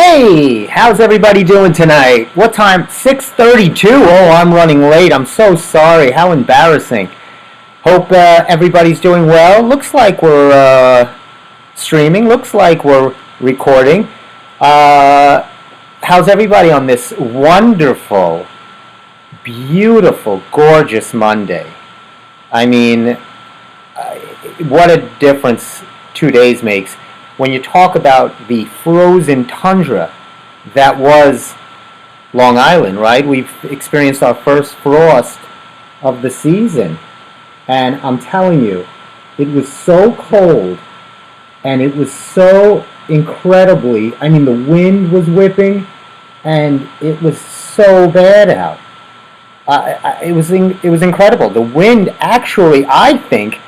Hey, how's everybody doing tonight? What time? 6:32. Oh, I'm running late. I'm so sorry. How embarrassing. Hope everybody's doing well. Looks like we're streaming. Looks like we're recording. How's everybody on this wonderful, beautiful, gorgeous Monday? I mean, what a difference 2 days makes. When you talk about the frozen tundra that was Long Island, right? We've experienced our first frost of the season. And I'm telling you, it was so cold and it was so incredibly, the wind was whipping and it was so bad out. It was incredible. The wind actually, I think,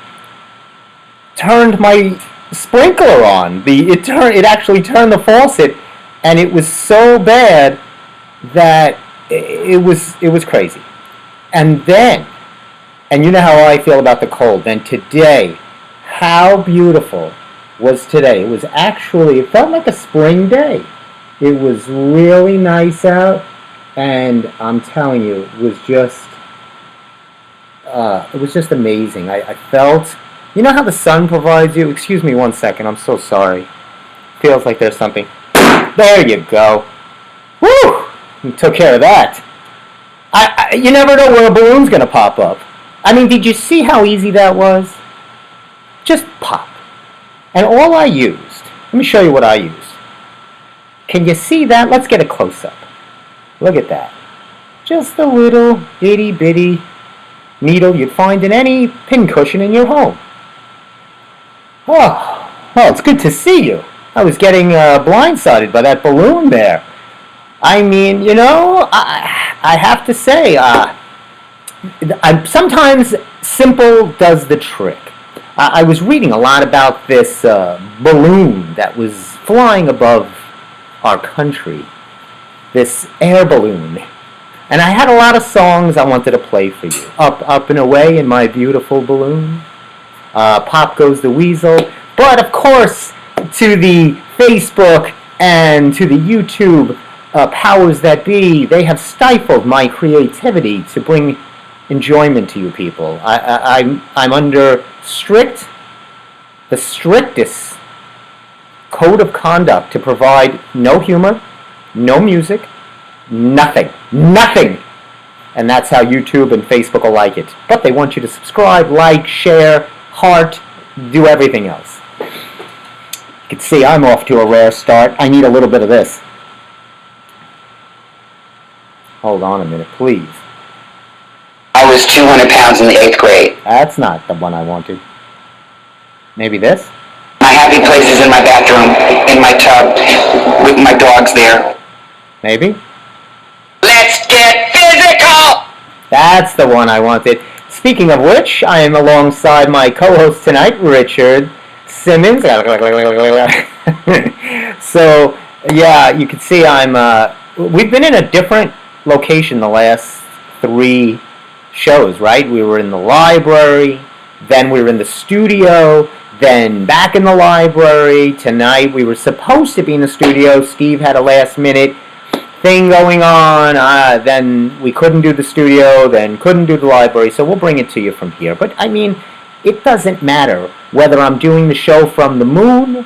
turned my sprinkler on. It actually turned the faucet, and it was so bad that it was crazy. And you know how I feel about the cold. Then today, how beautiful was today? It felt like a spring day. It was really nice out, and I'm telling you, it was just amazing. I felt. You know how the sun provides you? Excuse me 1 second, I'm so sorry. Feels like there's something. There you go. Woo! You took care of that. You never know where a balloon's going to pop up. Did you see how easy that was? Just pop. And all I used, let me show you what I used. Can you see that? Let's get a close-up. Look at that. Just a little itty-bitty needle you'd find in any pincushion in your home. Oh, well, it's good to see you. I was getting blindsided by that balloon there. I have to say, sometimes simple does the trick. I was reading a lot about this balloon that was flying above our country, this air balloon. And I had a lot of songs I wanted to play for you. Up and away in my beautiful balloon. Pop Goes the Weasel. But of course, to the Facebook and to the YouTube powers that be, they have stifled my creativity to bring enjoyment to you people. I'm under the strictest code of conduct to provide no humor, no music, nothing. And that's how YouTube and Facebook will like it. But they want you to subscribe, like, share, heart, do everything else. You can see I'm off to a rare start. I need a little bit of this. Hold on a minute, please. I was 200 pounds in the 8th grade. That's not the one I wanted. Maybe this? My happy place is in my bathroom, in my tub, with my dogs there. Maybe? Let's get physical! That's the one I wanted. Speaking of which, I am alongside my co-host tonight, Richard Simmons. So, yeah, you can see we've been in a different location the last 3 shows, right? We were in the library, then we were in the studio, then back in the library. Tonight we were supposed to be in the studio. Steve had a last-minute thing going on, then we couldn't do the studio, then couldn't do the library, so we'll bring it to you from here. But it doesn't matter whether I'm doing the show from the moon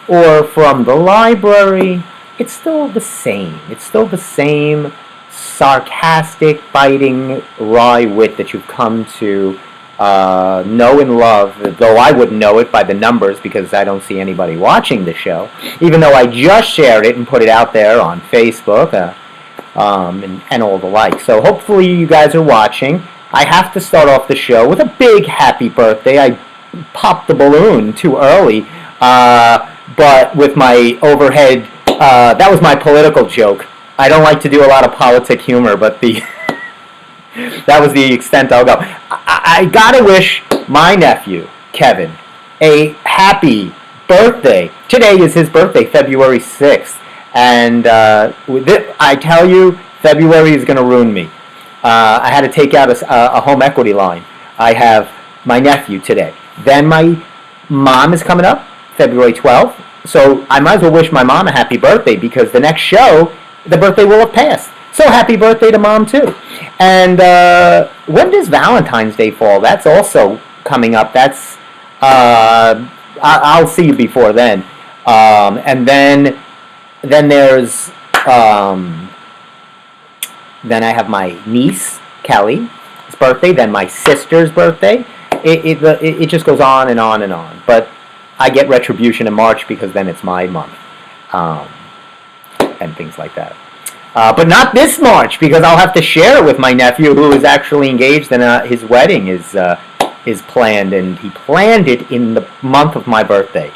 or from the library. It's still the same. It's still the same sarcastic, biting, wry wit that you've come to know and love, though I wouldn't know it by the numbers because I don't see anybody watching the show, even though I just shared it and put it out there on Facebook and all the like. So hopefully you guys are watching. I have to start off the show with a big happy birthday. I popped the balloon too early, but with my overhead, that was my political joke. I don't like to do a lot of politic humor, but that was the extent I'll go. I gotta wish my nephew, Kevin, a happy birthday. Today is his birthday, February 6th. And I tell you, February is going to ruin me. I had to take out a home equity line. I have my nephew today. Then my mom is coming up, February 12th. So I might as well wish my mom a happy birthday because the next show, the birthday will have passed. So happy birthday to Mom too. And when does Valentine's Day fall? That's also coming up. That's I'll see you before then. And then there's then I have my niece Kelly's birthday. Then my sister's birthday. It just goes on and on and on. But I get retribution in March because then it's my month, and things like that. But not this March because I'll have to share it with my nephew who is actually engaged and his wedding is planned, and he planned it in the month of my birthday,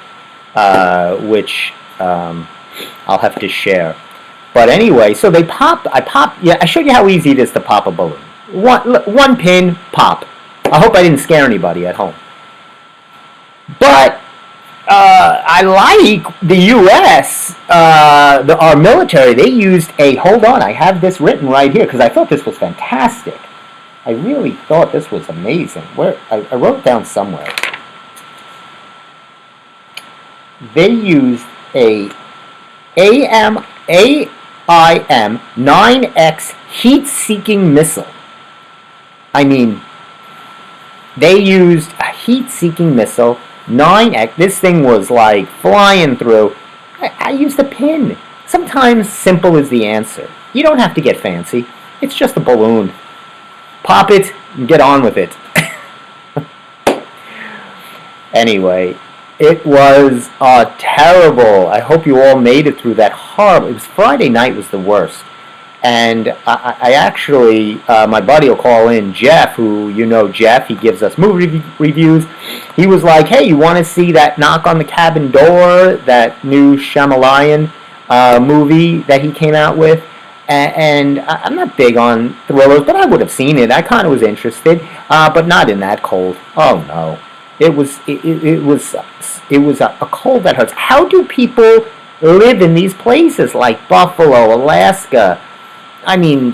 which I'll have to share. But anyway, so I showed you how easy it is to pop a balloon. One pin, pop. I hope I didn't scare anybody at home. But I like the U.S., our military. They used hold on, I have this written right here because I thought this was fantastic. I really thought this was amazing. I wrote it down somewhere. They used a AIM 9X heat-seeking missile. I mean, they used a heat-seeking missile, 9X. This thing was like flying through. I used a pin. Sometimes simple is the answer. You don't have to get fancy. It's just a balloon. Pop it and get on with it. Anyway, it was terrible. I hope you all made it through that horrible. It was Friday night was the worst. And I actually, my buddy will call in, Jeff, who you know Jeff, he gives us movie reviews. He was like, hey, you want to see that Knock on the Cabin Door, that new Shyamalan movie that he came out with? And I'm not big on thrillers, but I would have seen it. I kind of was interested, but not in that cold. Oh no, it was a cold that hurts. How do people live in these places like Buffalo, Alaska? I mean,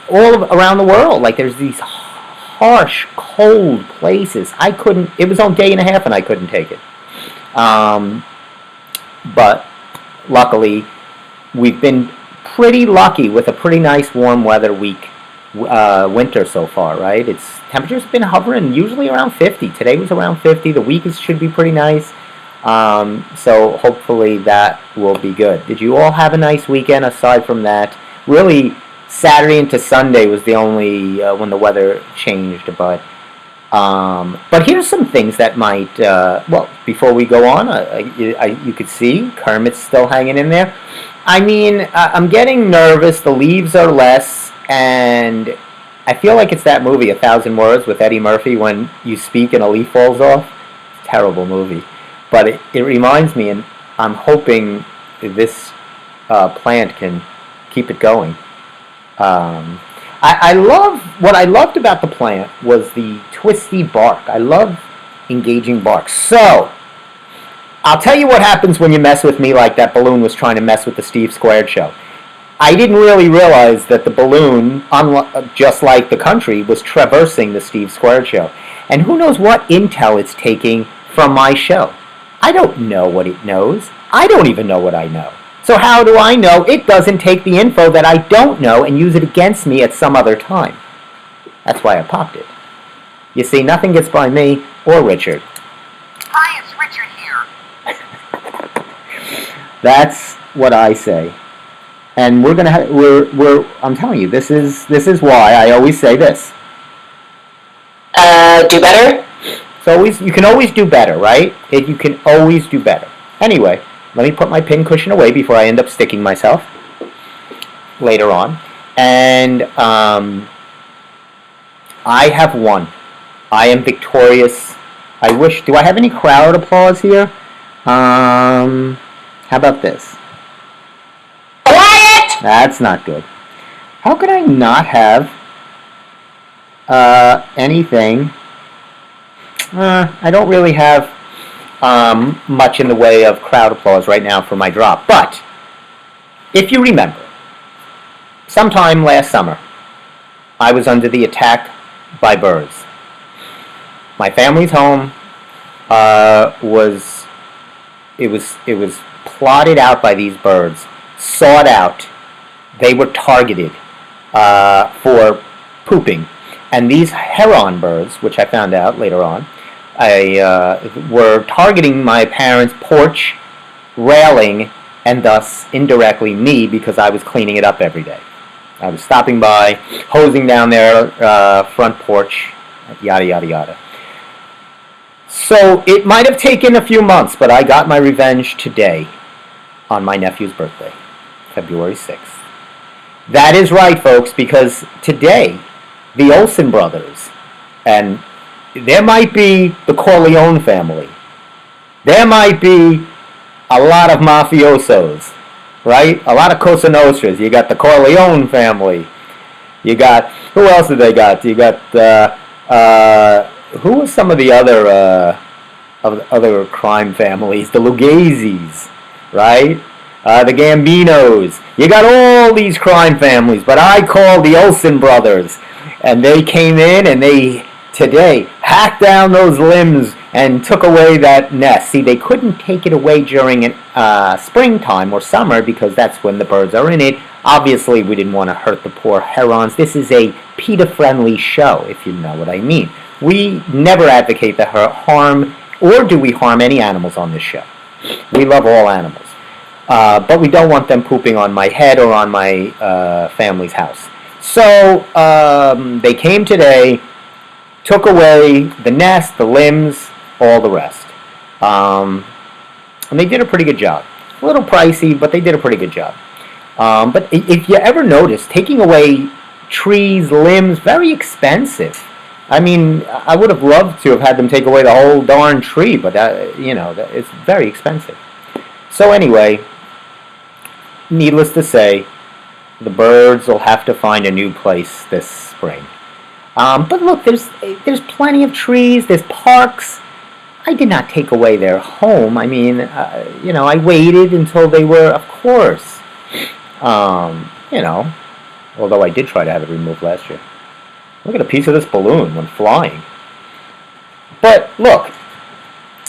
all around the world. Like there's these harsh, cold places. I couldn't. It was on a day and a half, and I couldn't take it. But luckily, we've been pretty lucky with a pretty nice warm weather winter so far, right? Temperature's been hovering usually around 50. Today was around 50. The week should be pretty nice. So hopefully that will be good. Did you all have a nice weekend aside from that? Really, Saturday into Sunday was the only when the weather changed. But here's some things that might, before we go on, you could see Kermit's still hanging in there. I mean, I'm getting nervous. The leaves are less, and I feel like it's that movie, 1,000 Words, with Eddie Murphy, when you speak and a leaf falls off. Terrible movie. But it reminds me, and I'm hoping this plant can keep it going. What I loved about the plant was the twisty bark. I love engaging bark. So, I'll tell you what happens when you mess with me like that balloon was trying to mess with the Steve Squared show. I didn't really realize that the balloon, just like the country, was traversing the Steve Squared show. And who knows what intel it's taking from my show. I don't know what it knows. I don't even know what I know. So how do I know it doesn't take the info that I don't know and use it against me at some other time? That's why I popped it. You see, nothing gets by me or Richard. Hi, it's Richard here. That's what I say. And we're gonna I'm telling you, this is why I always say this. Do better? So you can always do better, right? You can always do better. Anyway, let me put my pin cushion away before I end up sticking myself later on. And I have won. I am victorious. Do I have any crowd applause here? How about this? Quiet! That's not good. How could I not have anything? I don't really have much in the way of crowd applause right now for my drop. But if you remember, sometime last summer, I was under the attack by birds. My family's home was it was plotted out by these birds, sought out. They were targeted for pooping, and these heron birds, which I found out later on, were targeting my parents' porch railing, and thus indirectly me, because I was cleaning it up every day. I was stopping by, hosing down their front porch, yada yada yada. So it might have taken a few months, but I got my revenge today on my nephew's birthday, February 6th. That is right, folks, because today, the Olsen brothers, and there might be the Corleone family, there might be a lot of mafiosos, right? A lot of Cosa Nostras. You got the Corleone family. You got, who else did they got? You got, who are some of the other crime families? The Lugazis, right? The Gambinos. You got all these crime families, but I call the Olsen brothers. And they came in and they, today, hacked down those limbs and took away that nest. See, they couldn't take it away during springtime or summer because that's when the birds are in it. Obviously, we didn't want to hurt the poor herons. This is a PETA-friendly show, if you know what I mean. We never advocate the harm, or do we harm any animals on this show. We love all animals. But we don't want them pooping on my head or on my family's house. So they came today, took away the nest, the limbs, all the rest. And they did a pretty good job. A little pricey, but they did a pretty good job. But if you ever notice, taking away trees, limbs, very expensive. I mean, I would have loved to have had them take away the whole darn tree, but it's very expensive. So anyway, needless to say, the birds will have to find a new place this spring. But look, there's plenty of trees, there's parks. I did not take away their home. I mean, I waited until they were, of course, although I did try to have it removed last year. Look at a piece of this balloon when flying. But look,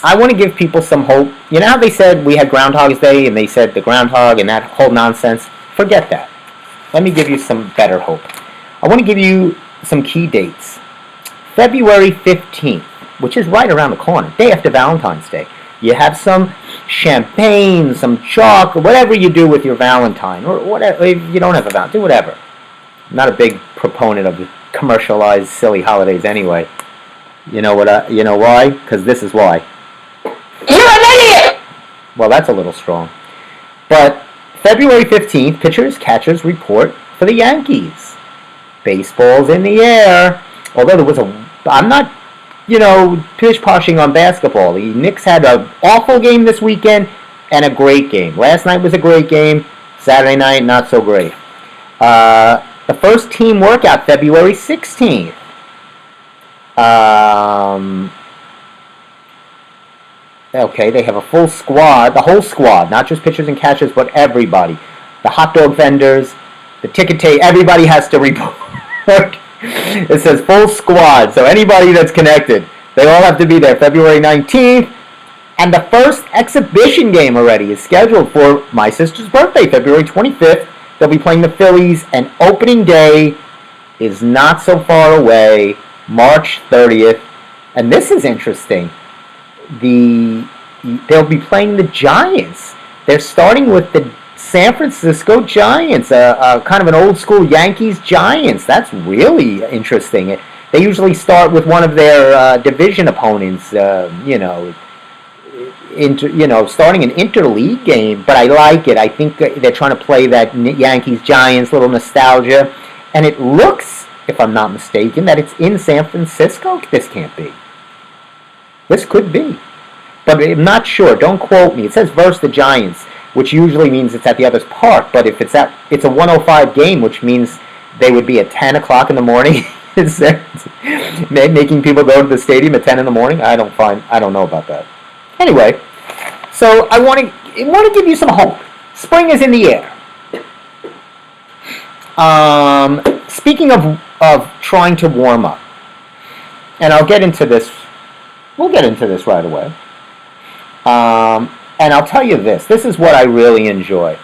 I want to give people some hope. You know how they said we had Groundhog's Day and they said the groundhog and that whole nonsense? Forget that. Let me give you some better hope. I want to give you some key dates. February 15th, which is right around the corner, day after Valentine's Day. You have some champagne, some chocolate, whatever you do with your Valentine, or whatever. If you don't have a Valentine, do whatever. I'm not a big proponent of commercialized silly holidays anyway. You know why? Because this is why. You're an idiot! Well, that's a little strong. But February 15th, pitchers, catchers report for the Yankees. Baseball's in the air. Although I'm not, pish-poshing on basketball. The Knicks had an awful game this weekend and a great game. Last night was a great game. Saturday night, not so great. The first team workout, February 16th. Okay, they have a full squad, the whole squad, not just pitchers and catchers, but everybody. The hot dog vendors, the ticket tape, everybody has to report. It says full squad, so anybody that's connected, they all have to be there February 19th. And the first exhibition game already is scheduled for my sister's birthday, February 25th. They'll be playing the Phillies, and opening day is not so far away, March 30th. And this is interesting. They'll be playing the Giants. They're starting with the San Francisco Giants, kind of an old school Yankees Giants. That's really interesting. They usually start with one of their division opponents, starting an interleague game, but I like it. I think they're trying to play that Yankees-Giants, little nostalgia. And it looks, if I'm not mistaken, that it's in San Francisco. This can't be. This could be. But I'm not sure. Don't quote me. It says versus the Giants, which usually means it's at the other's park. But if it's a 1:05 game, which means they would be at 10 o'clock in the morning, making people go to the stadium at 10 in the morning. I don't know about that. Anyway, so I want to give you some hope. Spring is in the air. Speaking of trying to warm up, and I'll get into this. We'll get into this right away. And I'll tell you this. This is what I really enjoy.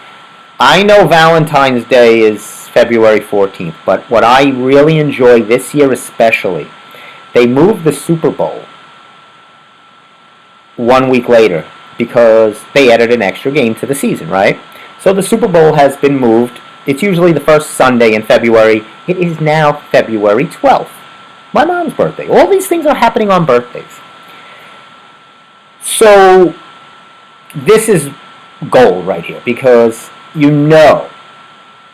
I know Valentine's Day is February 14th, but what I really enjoy this year especially, they moved the Super Bowl 1 week later because they added an extra game to the season, right? So the Super Bowl has been moved. It's usually the first Sunday in February. It is now February 12th. My mom's birthday. All these things are happening on birthdays. So this is gold right here because a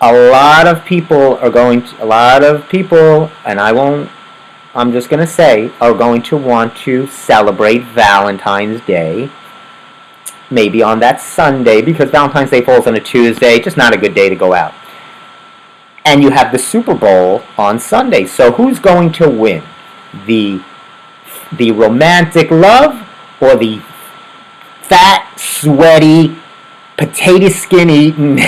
lot of people, and I'm just going to say, are going to want to celebrate Valentine's Day maybe on that Sunday because Valentine's Day falls on a Tuesday, just not a good day to go out. And you have the Super Bowl on Sunday. So who's going to win? The romantic love or the fat, sweaty, potato skin eating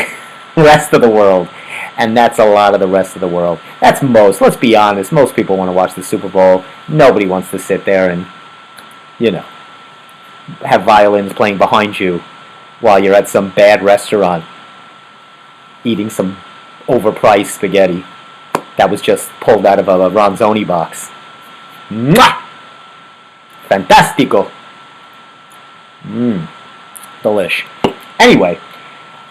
rest of the world? And that's a lot of the rest of the world. That's most. Let's be honest. Most people want to watch the Super Bowl. Nobody wants to sit there and, have violins playing behind you while you're at some bad restaurant eating some overpriced spaghetti that was just pulled out of a Ronzoni box. Mwah! Fantastico. Delish. Anyway,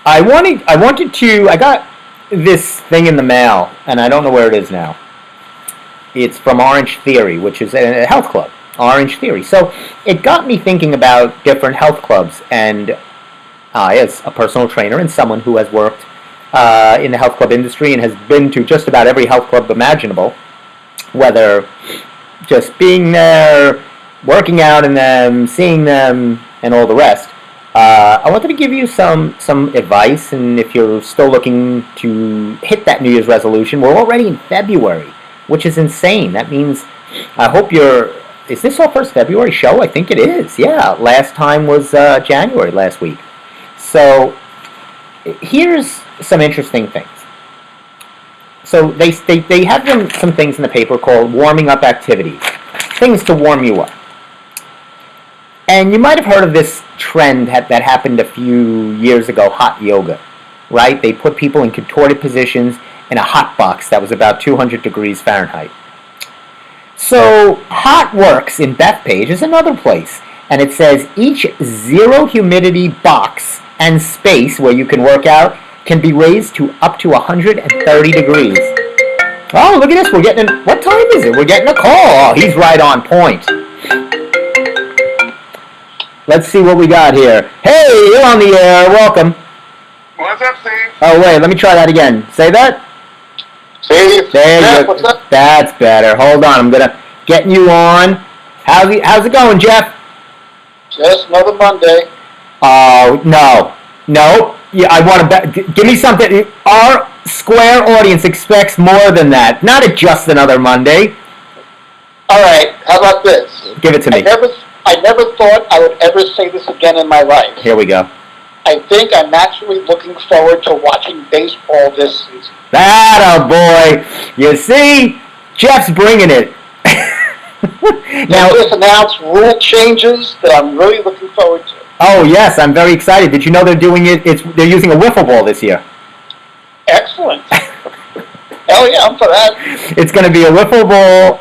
I got this thing in the mail, and I don't know where it is now. It's from Orange Theory, which is a health club. Orange Theory. So it got me thinking about different health clubs, and I, as a personal trainer and someone who has worked in the health club industry and has been to just about every health club imaginable, whether just being there, working out in them, seeing them, and all the rest, I wanted to give you some advice, and if you're still looking to hit that New Year's resolution, we're already in February, which is insane. That means, I hope is this our first February show? I think it is, yeah. Last time was January, last week. So, here's some interesting things. So, they have some things in the paper called warming up activities. Things to warm you up. And you might have heard of this trend that happened a few years ago, hot yoga, right? They put people in contorted positions in a hot box that was about 200 degrees Fahrenheit. So Hot Works in Bethpage is another place, and it says each zero humidity box and space where you can work out can be raised to up to 130 degrees. Oh, look at this, what time is it? We're getting a call. Oh, he's right on point. Let's see what we got here. Hey, you're on the air. Welcome. What's up, Steve? Oh, wait. Let me try that again. Say that. Steve. There you go. What's up? That's better. Hold on. I'm gonna get you on. How's it going, Jeff? Just another Monday. Oh no. Yeah, I want to give me something. Our square audience expects more than that. Not just another Monday. All right. How about this? Give it to me. I never thought I would ever say this again in my life. Here we go. I think I'm actually looking forward to watching baseball this season. Atta boy. You see, Jeff's bringing it. Now, just announced rule changes that I'm really looking forward to. Oh yes, I'm very excited. Did you know they're doing it? They're using a wiffle ball this year. Excellent. Hell yeah, I'm for that. It's going to be a wiffle ball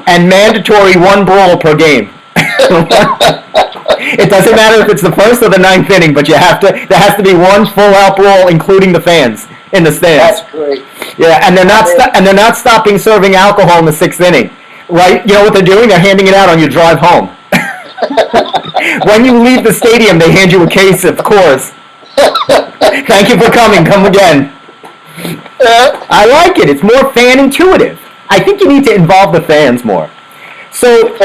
and mandatory one brawl per game. It doesn't matter if it's the first or the ninth inning, but there has to be one full-out brawl, including the fans in the stands. That's great. Yeah, and they're not stopping serving alcohol in the sixth inning, right? You know what they're doing? They're handing it out on your drive home. When you leave the stadium, they hand you a case of Coors. Thank you for coming. Come again. I like it. It's more fan intuitive. I think you need to involve the fans more. So,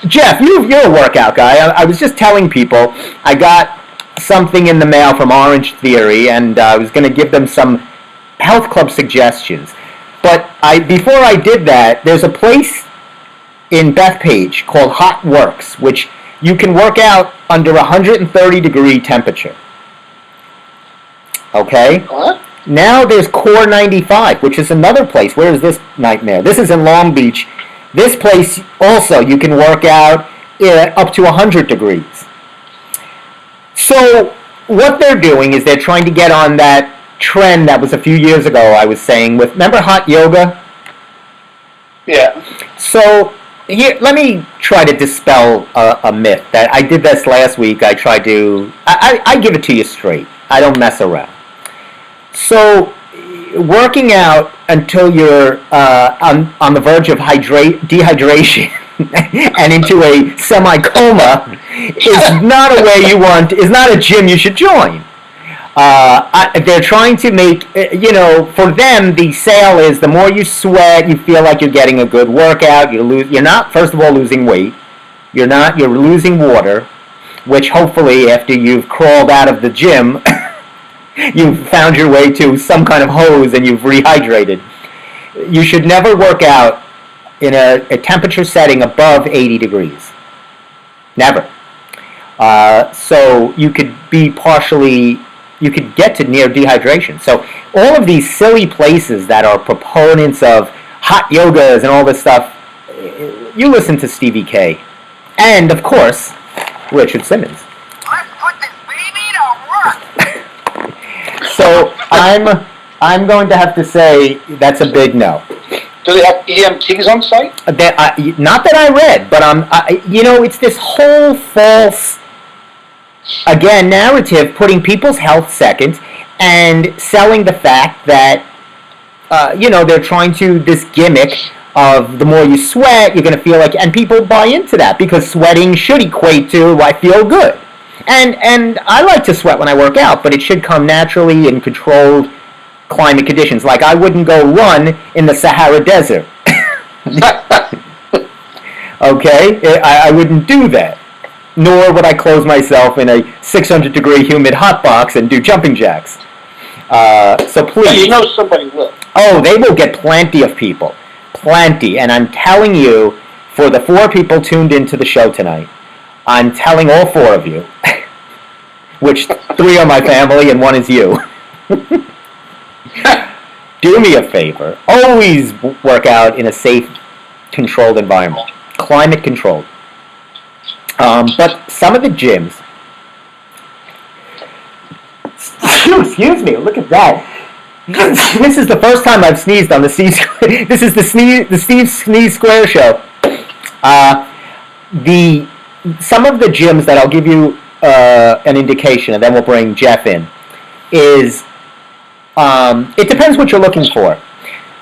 Jeff, you're a workout guy. I was just telling people I got something in the mail from Orange Theory, and I was going to give them some health club suggestions. But before I did that, there's a place in Bethpage called Hot Works, which you can work out under 130 degree temperature. Okay? What? Now there's Core 95, which is another place. Where is this nightmare? This is in Long Beach. This place also, you can work out up to 100 degrees. So what they're doing is they're trying to get on that trend that was a few years ago, I was saying, with, remember hot yoga? Yeah. So here, let me try to dispel a myth that I did this last week. I tried to, I give it to you straight. I don't mess around. So working out until you're on the verge of dehydration and into a semi-coma is not a way you want, is not a gym you should join. They're trying to make, for them, the sale is the more you sweat, you feel like you're getting a good workout. You're not, first of all, losing weight. You're losing water, which hopefully after you've crawled out of the gym, you've found your way to some kind of hose and you've rehydrated. You should never work out in a temperature setting above 80 degrees. Never. So you could you could get to near dehydration. So all of these silly places that are proponents of hot yogas and all this stuff, you listen to Stevie K. And, of course, Richard Simmons. Let's put this baby to work. So I'm going to have to say that's a big no. Do they have EMTs on site? Not that I read, but it's this whole false, again, narrative putting people's health second and selling the fact that they're trying to, this gimmick of the more you sweat, you're going to feel like, and people buy into that because sweating should equate to I feel good. And I like to sweat when I work out, but it should come naturally in controlled climate conditions. Like I wouldn't go run in the Sahara Desert. Okay? I wouldn't do that. Nor would I close myself in a 600-degree humid hot box and do jumping jacks. So please. But you know somebody will. Oh, they will get plenty of people. Plenty. And I'm telling you, for the 4 people tuned into the show tonight, I'm telling all 4 of you, which 3 are my family and 1 is you. Do me a favor. Always work out in a safe, controlled environment. Climate controlled. But some of the gyms, excuse me, look at that. This is the first time I've sneezed on the this is the Steve Sneeze Square show. Some of the gyms that I'll give you an indication, and then we'll bring Jeff in, is it depends what you're looking for.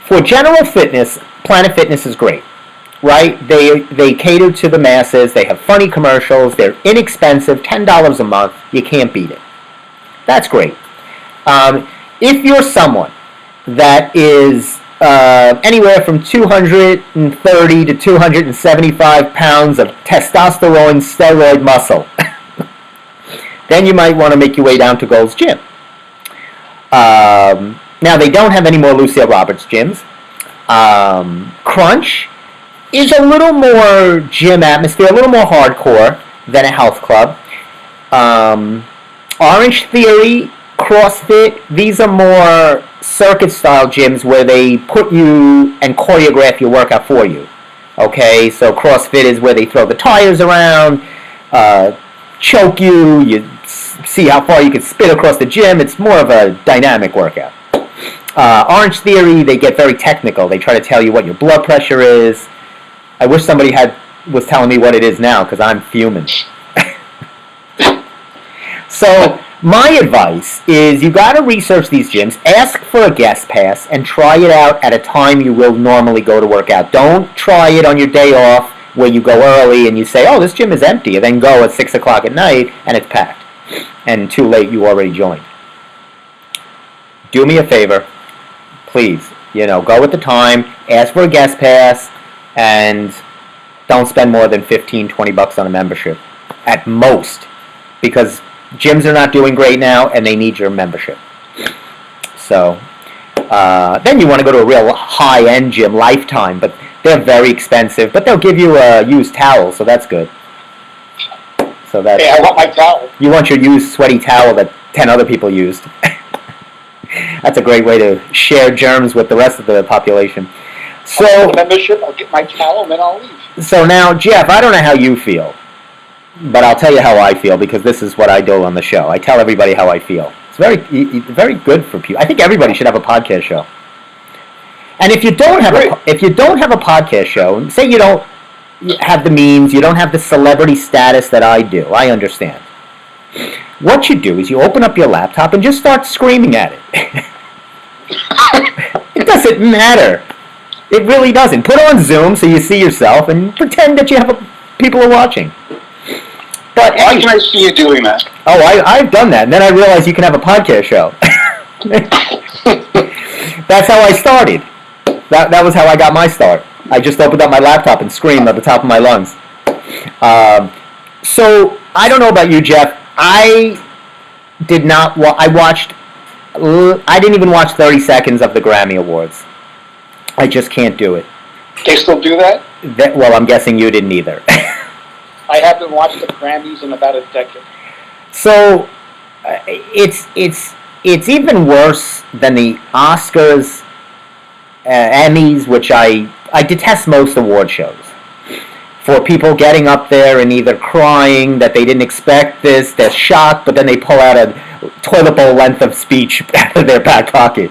For general fitness, Planet Fitness is great. Right? They cater to the masses. They have funny commercials. They're inexpensive, $10 a month. You can't beat it. That's great. If you're someone that is anywhere from 230 to 275 pounds of testosterone steroid muscle, then you might want to make your way down to Gold's Gym. Now, they don't have any more Lucille Roberts gyms. Crunch is a little more gym atmosphere, a little more hardcore than a health club. Orange Theory, CrossFit, these are more circuit-style gyms where they put you and choreograph your workout for you. Okay, so CrossFit is where they throw the tires around, choke you see how far you can spit across the gym. It's more of a dynamic workout. Orange Theory, they get very technical. They try to tell you what your blood pressure is. I wish somebody was telling me what it is now, because I'm fuming. So my advice is you got to research these gyms, ask for a guest pass, and try it out at a time you will normally go to work out. Don't try it on your day off where you go early and you say, oh, this gym is empty, and then go at 6 o'clock at night and it's packed. And too late, you already joined. Do me a favor, please. Go at the time, ask for a guest pass, and don't spend more than $15-20 on a membership at most, because gyms are not doing great now and they need your membership. So then you want to go to a real high-end gym, Lifetime, but they're very expensive, but they'll give you a used towel, so that's good. So that's, hey, I want my towel. You want your used sweaty towel that 10 other people used. That's a great way to share germs with the rest of the population. So membership, I'll get my towel and then I'll leave. So now, Jeff, I don't know how you feel. but I'll tell you how I feel because this is what I do on the show. I tell everybody how I feel. It's very good for people. I think everybody should have a podcast show. And if you don't have a podcast show, say you don't have the means, you don't have the celebrity status that I do. I understand. What you do is you open up your laptop and just start screaming at it. It doesn't matter. It really doesn't. Put on Zoom so you see yourself and pretend that you have people are watching. But why can I see you doing that? Oh, I've done that, and then I realized you can have a podcast show. That's how I started. That was how I got my start. I just opened up my laptop and screamed at the top of my lungs. So I don't know about you, Jeff. I didn't even watch 30 seconds of the Grammy Awards. I just can't do it. They still do that? Well, I'm guessing you didn't either. I haven't watched the Grammys in about a decade. So it's even worse than the Oscars, Emmys, which I detest most award shows. For people getting up there and either crying that they didn't expect this, they're shocked, but then they pull out a toilet bowl length of speech out of their back pocket.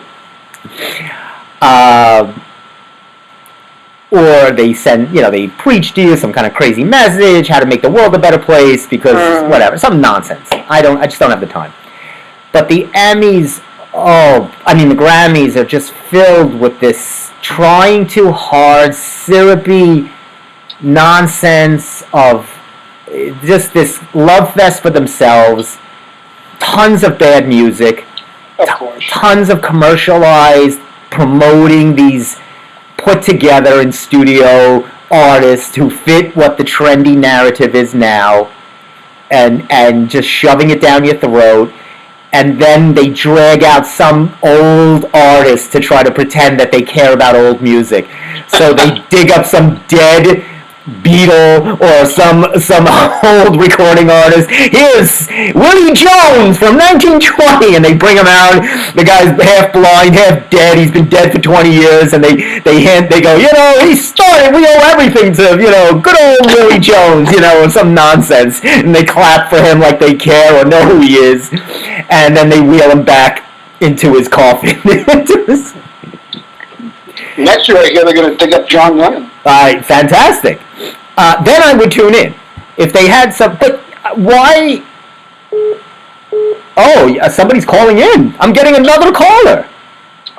Or they they preach to you some kind of crazy message, how to make the world a better place, because whatever, some nonsense. I just don't have the time. But the Emmys, the Grammys are just filled with this trying too hard, syrupy nonsense of just this love fest for themselves, tons of bad music, of course, tons of commercialized promoting these put together in studio artists who fit what the trendy narrative is now, and just shoving it down your throat, and then they drag out some old artist to try to pretend that they care about old music. So they dig up some dead Beatle or some old recording artist. Here's Willie Jones from 1920, and they bring him out. The guy's half blind, half dead. He's been dead for 20 years, and they go, he started. We owe everything to good old Willie Jones, or some nonsense, and they clap for him like they care or know who he is, and then they wheel him back into his coffin. Next year, I hear they're going to dig up John Lennon. Fantastic. Then I would tune in. If they had some... But why... Oh, somebody's calling in. I'm getting another caller.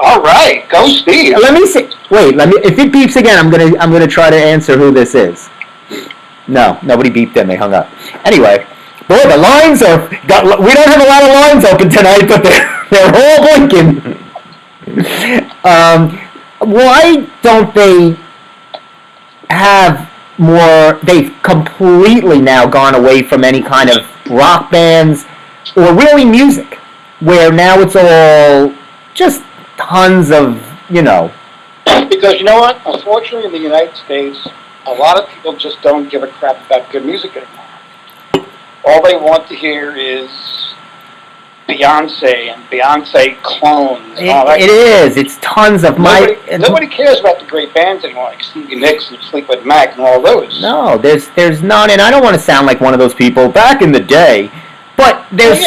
All right. Go, Steve. Let me see. Wait, if it beeps again, I'm gonna try to answer who this is. No, nobody beeped in. They hung up. Anyway, boy, the lines are... we don't have a lot of lines open tonight, but they're all blinking. Why don't they have more? They've completely now gone away from any kind of rock bands or really music, where now it's all just tons of, Because you know what? Unfortunately, in the United States, a lot of people just don't give a crap about good music anymore. All they want to hear is Beyonce and Beyonce clones. It is. It's tons of nobody cares about the great bands anymore, like Stevie Nicks and Fleetwood Mac and all those. No, there's none, and I don't want to sound like one of those people back in the day, but there's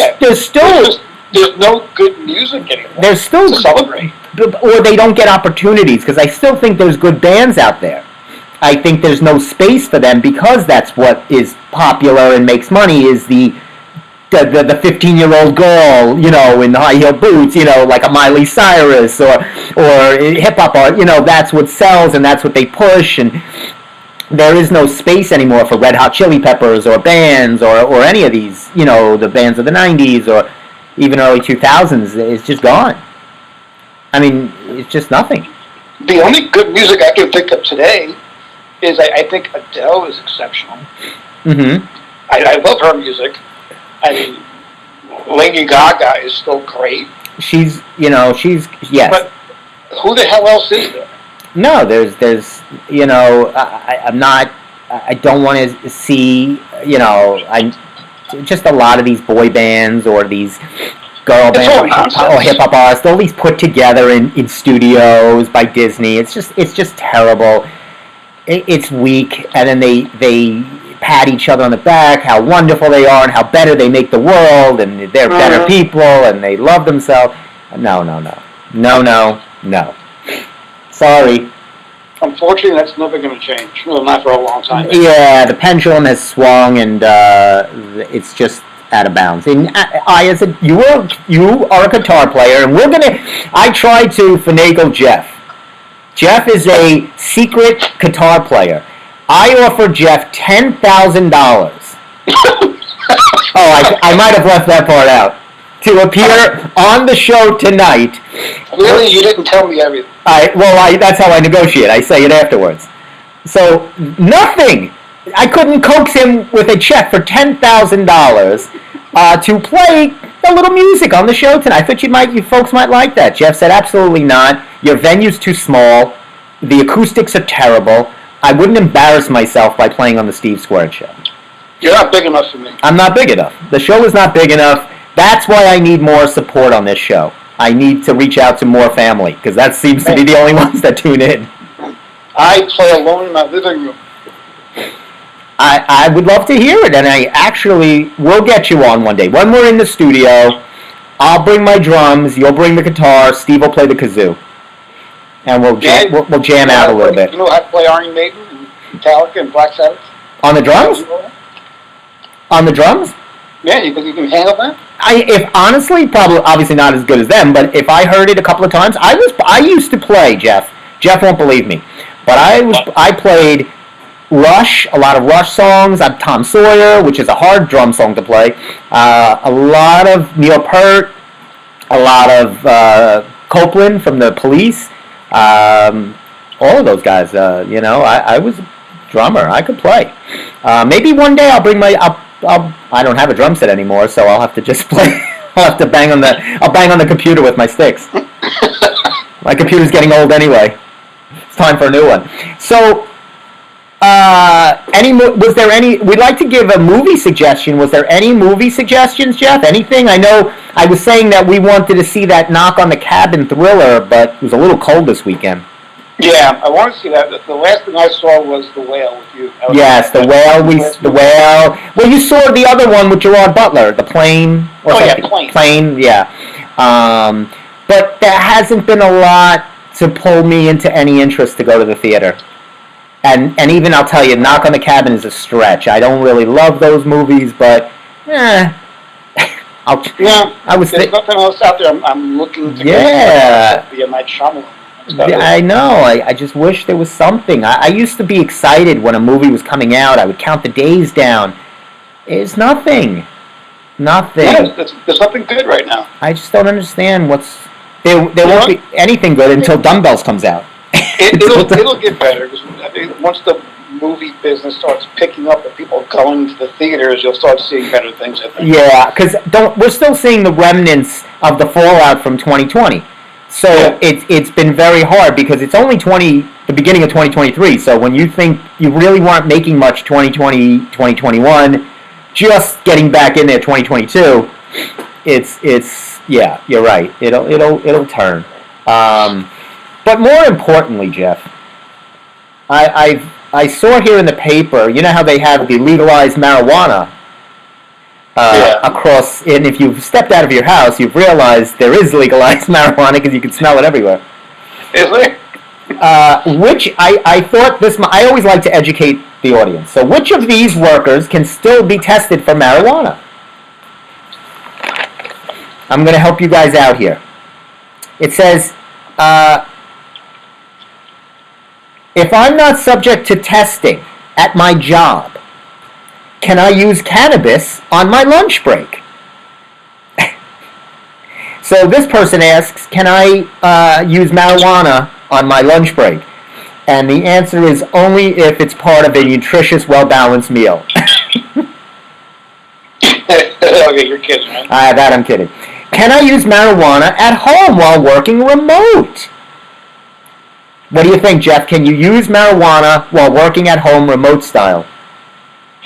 still there's no good music anymore. There's still to celebrate, or they don't get opportunities, because I still think there's good bands out there. I think there's no space for them because that's what is popular and makes money is the 15-year-old girl, in high-heel boots, like a Miley Cyrus or hip-hop art, that's what sells and that's what they push, and there is no space anymore for Red Hot Chili Peppers or bands or any of these, the bands of the 90s or even early 2000s. It's just gone. I mean, it's just nothing. The only good music I can think of today is I think Adele is exceptional. Mm-hmm. I love her music. I mean, Lady Gaga is still great. She's yes. But who the hell else is there? No, there's I'm not. I don't want to see. Just a lot of these boy bands or these girl bands or hip hop artists. All these put together in studios by Disney. It's just terrible. It's weak, and then they pat each other on the back, how wonderful they are, and how better they make the world, and they're better people, and they love themselves. No. Sorry. Unfortunately, that's never going to change. Well, not for a long time. Yeah, the pendulum has swung, and it's just out of bounds. And you are a guitar player, and I tried to finagle Jeff. Jeff is a secret guitar player. I offered Jeff $10,000. I might have left that part out. To appear on the show tonight. Really? You didn't tell me everything. That's how I negotiate. I say it afterwards. So, nothing. I couldn't coax him with a check for $10,000 to play a little music on the show tonight. I thought you folks might like that. Jeff said, absolutely not. Your venue's too small. The acoustics are terrible. I wouldn't embarrass myself by playing on the Steve Squared show. You're not big enough for me. I'm not big enough. The show is not big enough. That's why I need more support on this show. I need to reach out to more family, because that seems to be the only ones that tune in. I play alone in my living room. I would love to hear it, and I actually will get you on one day. When we're in the studio, I'll bring my drums, you'll bring the guitar, Steve will play the kazoo. And we'll jam out a little bit. You know how to play Iron Maiden and Metallica and Black Sabbath? On the drums? On the drums? Yeah, you can handle that? Honestly, probably obviously not as good as them, but if I heard it a couple of times, I used to play, Jeff. Jeff won't believe me. But I played Rush, a lot of Rush songs. I'm Tom Sawyer, which is a hard drum song to play. A lot of Neil Peart, a lot of Copeland from the Police. All of those guys, I was a drummer. I could play. Maybe one day I'll bring I don't have a drum set anymore, so I'll have to just play. I'll have to bang on the computer with my sticks. My computer's getting old anyway. It's time for a new one. So, was there any? We'd like to give a movie suggestion. Was there any movie suggestions, Jeff? Anything? I know I was saying that we wanted to see that Knock on the Cabin thriller, but it was a little cold this weekend. Yeah, I want to see that. The last thing I saw was The Whale with you. Yes, The Whale. The Whale. Well, you saw the other one with Gerard Butler, The Plane. Plane. Yeah. But there hasn't been a lot to pull me into any interest to go to the theater. And even I'll tell you, Knock on the Cabin is a stretch. I don't really love those movies, but there's nothing else out there. I'm looking to go to Night Shyamalan. I know. I just wish there was something. I used to be excited when a movie was coming out. I would count the days down. It's nothing. Nothing. Yeah, there's nothing good right now. I just don't understand there won't be anything good until Dumbbells comes out. It'll get better. Once the movie business starts picking up and people going to the theaters, you'll start seeing better things, I think. Yeah, because we're still seeing the remnants of the fallout from 2020. So it's been very hard because it's only the beginning of 2023. So when you think you really weren't making much 2020, 2021, just getting back in there 2022, you're right. It'll turn. But more importantly, Jeff, I saw here in the paper. You know how they have the legalized marijuana across, and if you've stepped out of your house, you've realized there is legalized marijuana because you can smell it everywhere. Is there? Which I thought I always like to educate the audience. So which of these workers can still be tested for marijuana? I'm going to help you guys out here. It says, if I'm not subject to testing at my job, can I use cannabis on my lunch break? So this person asks, can I use marijuana on my lunch break? And the answer is only if it's part of a nutritious, well-balanced meal. Okay, you're kidding, right? That I'm kidding. Can I use marijuana at home while working remote? What do you think, Jeff? Can you use marijuana while working at home remote style?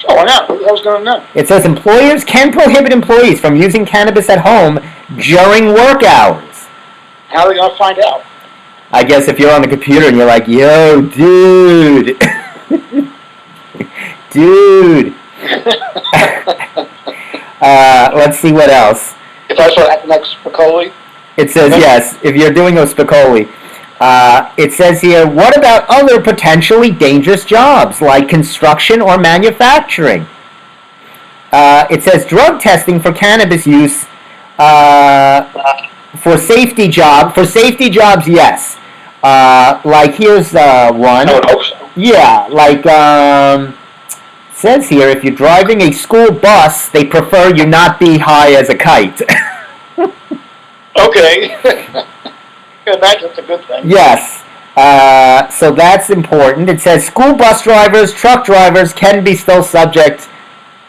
Oh, why not? I was going to know. It says employers can prohibit employees from using cannabis at home during work hours. How are they going to find out? I guess if you're on the computer and you're like, yo, dude, Dude. Let's see what else. If I start acting like Spicoli, It says, yes, if you're doing a Spicoli. It says here, what about other potentially dangerous jobs like construction or manufacturing? It says drug testing for cannabis use for safety jobs, yes. Like here's one. I would hope so. Yeah, like says here, if you're driving a school bus, they prefer you not be high as a kite. Okay. I can imagine it's a good thing. Yes. So that's important. It says school bus drivers, truck drivers can be still subject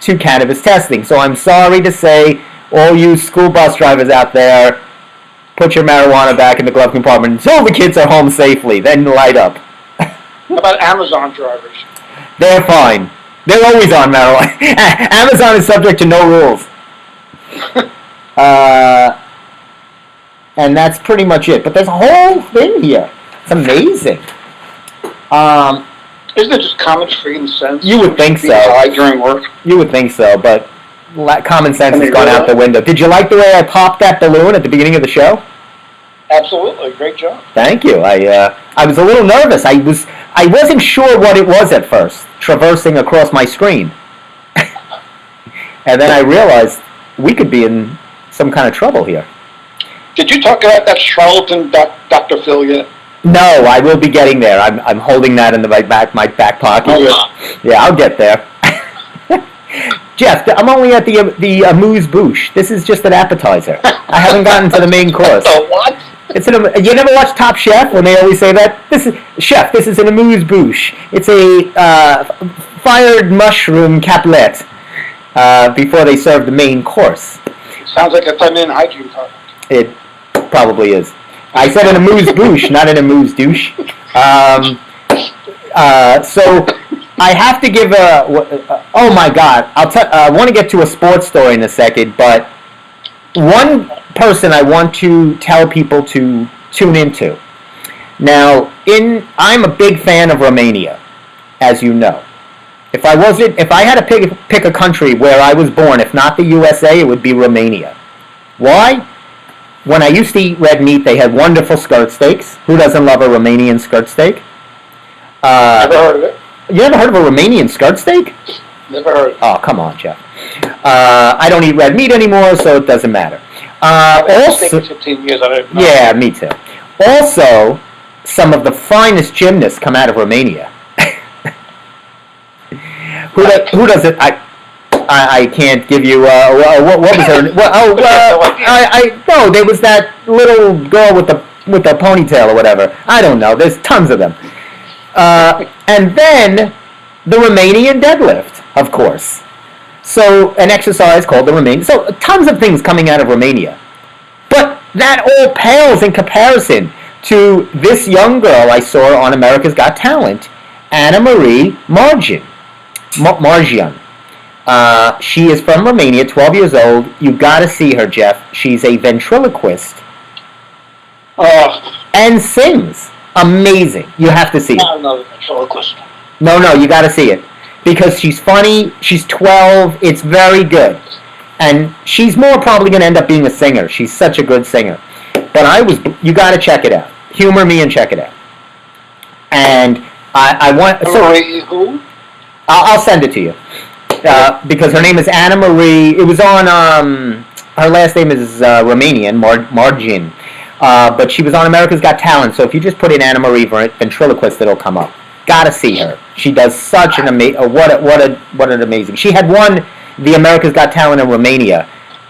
to cannabis testing. So I'm sorry to say, all you school bus drivers out there, put your marijuana back in the glove compartment until the kids are home safely. Then light up. How about Amazon drivers? They're fine. They're always on marijuana. Amazon is subject to no rules. And that's pretty much it. But there's a whole thing here. It's amazing. Isn't it just common freaking sense? You would think so. Being high during work? You would think so, but common sense has gone out the window. Did you like the way I popped that balloon at the beginning of the show? Absolutely, great job. Thank you. I was a little nervous. I wasn't sure what it was at first, traversing across my screen. And then I realized we could be in some kind of trouble here. Did you talk about that charlatan Dr. Phil yet? No, I will be getting there. I'm holding that in my back pocket. Oh, yeah, I'll get there. Jeff, I'm only at the amuse-bouche. This is just an appetizer. I haven't gotten to the main course. The what? You never watch Top Chef when they always say that? This is an amuse-bouche. It's a fired mushroom caplet before they serve the main course. Sounds like a feminine hygiene product. It probably is. I said an amuse-bouche, not an amuse-douche. So I have to give oh my God, I want to get to a sports story in a second, but one person I want to tell people to tune into. Now, I'm a big fan of Romania, as you know. If I had to pick a country where I was born, if not the USA, it would be Romania. Why? When I used to eat red meat, they had wonderful skirt steaks. Who doesn't love a Romanian skirt steak? Never heard of it. You never heard of a Romanian skirt steak? Never heard of it. Oh, come on, Jeff. I don't eat red meat anymore, so it doesn't matter. Also, 15 years, I don't know. yeah, me too. Also, some of the finest gymnasts come out of Romania. Who does it? I can't give you. What was her? No, there was that little girl with the ponytail or whatever. I don't know. There's tons of them. And then the Romanian deadlift, of course. So an exercise called the Romanian. So tons of things coming out of Romania. But that all pales in comparison to this young girl I saw on America's Got Talent, Anna Marie Margian. She is from Romania, 12 years old. You got to see her, Jeff. She's a ventriloquist. And sings. Amazing. You have to see it. Not another ventriloquist. No, you got to see it. Because she's funny. She's 12. It's very good. And she's more probably going to end up being a singer. She's such a good singer. But you got to check it out. Humor me and check it out. And I want... Who? I'll send it to you. Because her name is Anna Marie. It was on... her last name is Romanian, Margin. But she was on America's Got Talent. So if you just put in Anna Marie ventriloquist, it'll come up. Gotta see her. She does such an amazing... what an amazing... She had won the America's Got Talent in Romania,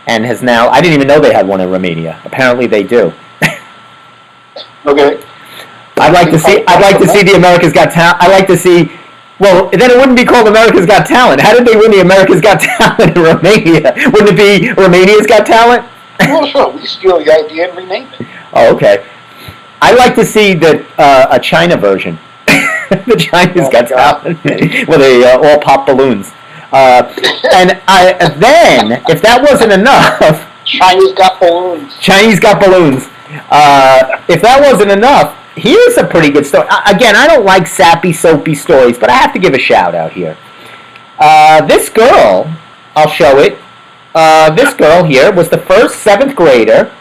and has now... I didn't even know they had one in Romania. Apparently they do. Okay. I'd like to see the America's Got Talent. I'd like to see... Well, then it wouldn't be called America's Got Talent. How did they win the America's Got Talent in Romania? Wouldn't it be Romania's Got Talent? Well, sure. We steal the idea and rename it. Oh, okay. I'd like to see a China version. The Chinese Got Talent. Where they all pop balloons. And then, if that wasn't enough... Chinese got balloons. Chinese got balloons. If that wasn't enough, here's a pretty good story. Again, I don't like sappy, soapy stories, but I have to give a shout out here. This girl, I'll show it. This girl here was the first seventh grader,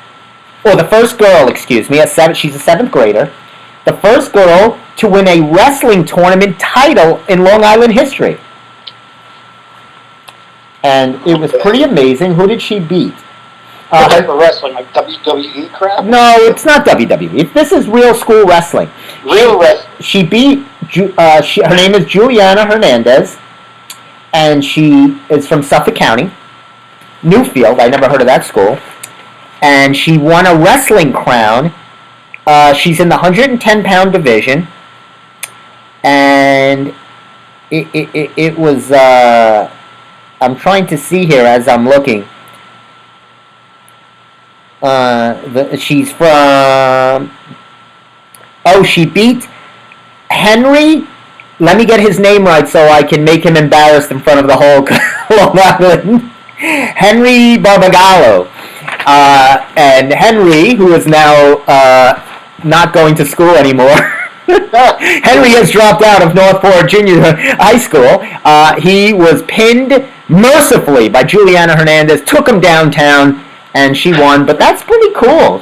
or the first girl, excuse me, she's a seventh grader, the first girl to win a wrestling tournament title in Long Island history. And it was pretty amazing. Who did she beat? What type of wrestling, like WWE crap? No, it's not WWE. This is real school wrestling. Real wrestling. She beat, her name is Juliana Hernandez, and she is from Suffolk County, Newfield. I never heard of that school. And she won a wrestling crown. She's in the 110-pound division, and it was. I'm trying to see here as I'm looking. She's from. Oh, she beat Henry. Let me get his name right so I can make him embarrassed in front of the whole Long Island. Henry Barbagallo. And Henry, who is now not going to school anymore. Henry has dropped out of Northport Junior High School. He was pinned mercifully by Juliana Hernandez, took him downtown, and she won. But that's pretty cool.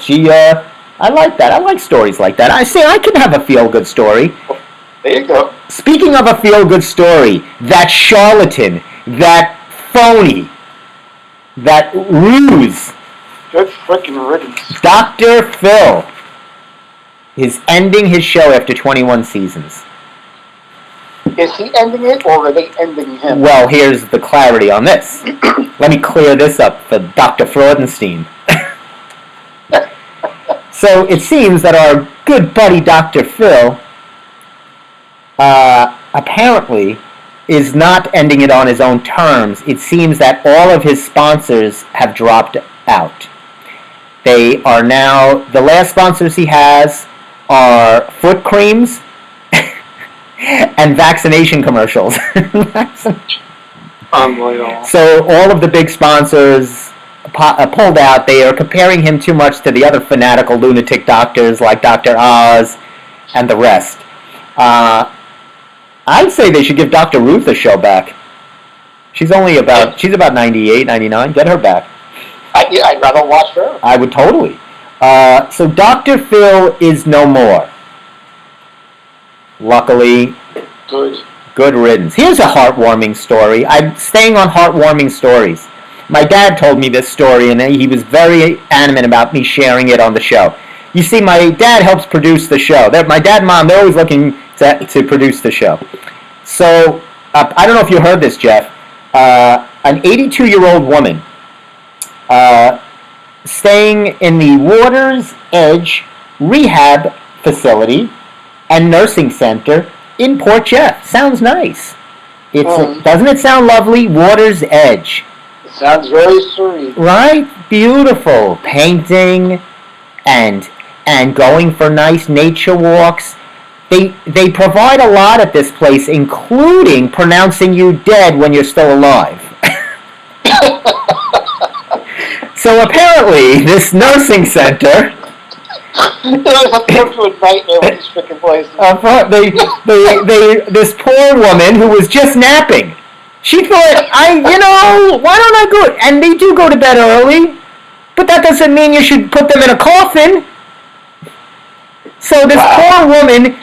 I like that. I like stories like that. I say I can have a feel-good story. There you go. Speaking of a feel-good story, that charlatan, that phony, that ruse, Good freaking riddance. Dr. Phil is ending his show after 21 seasons. Is he ending it, or are they ending him? Well, here's the clarity on this. Let me clear this up for Dr. Freudenstein. So it seems that our good buddy Dr. Phil apparently is not ending it on his own terms. It seems that all of his sponsors have dropped out. They are now, the last sponsors he has are foot creams and vaccination commercials. Unbelievable. So all of the big sponsors pulled out. They are comparing him too much to the other fanatical lunatic doctors like Dr. Oz and the rest. I'd say they should give Dr. Ruth a show back. She's about 98, 99. Get her back. I'd rather watch her. I would totally. So Dr. Phil is no more. Luckily, good riddance. Here's a heartwarming story. I'm staying on heartwarming stories. My dad told me this story, and he was very adamant about me sharing it on the show. You see, my dad helps produce the show. My dad and mom, they're always looking to produce the show. So, I don't know if you heard this, Jeff. An 82-year-old woman staying in the Water's Edge Rehab Facility and Nursing Center in Port Jeff. Sounds nice. Doesn't it sound lovely? Water's Edge. It sounds very serene. Right? Beautiful. Painting and going for nice nature walks. They provide a lot at this place, including pronouncing you dead when you're still alive. So apparently, this nursing center. It was a perfect nightmare with these freaking places. This poor woman who was just napping. She thought, why don't I go? And they do go to bed early, but that doesn't mean you should put them in a coffin. So this poor woman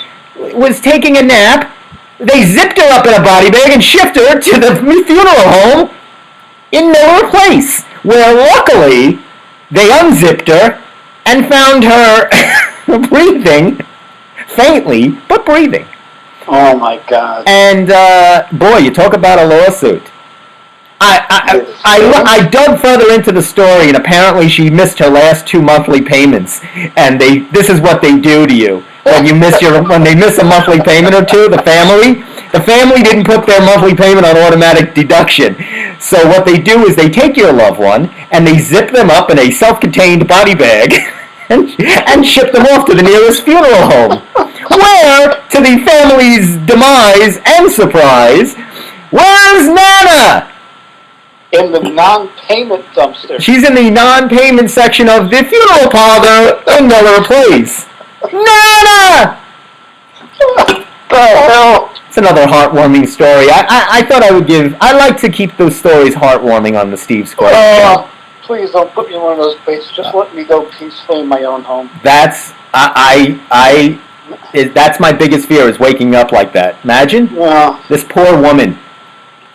was taking a nap. They zipped her up in a body bag and shipped her to the funeral home in Miller Place, where luckily they unzipped her and found her breathing, faintly, but breathing. Oh my God. And boy, you talk about a lawsuit. I dug further into the story, and apparently she missed her last 2 monthly payments. And this is what they do to you when they miss a monthly payment or two. The family didn't put their monthly payment on automatic deduction. So what they do is they take your loved one and they zip them up in a self-contained body bag and ship them off to the nearest funeral home, where, to the family's demise and surprise, where's Nana? In the non-payment dumpster. She's in the non-payment section of the funeral parlor in Miller Place. Nana! What the hell? It's another heartwarming story. I thought I would give. I like to keep those stories heartwarming on the Steve Square show. Please don't put me in one of those places. Just let me go peacefully in my own home. That's that's my biggest fear is waking up like that. Imagine this poor woman.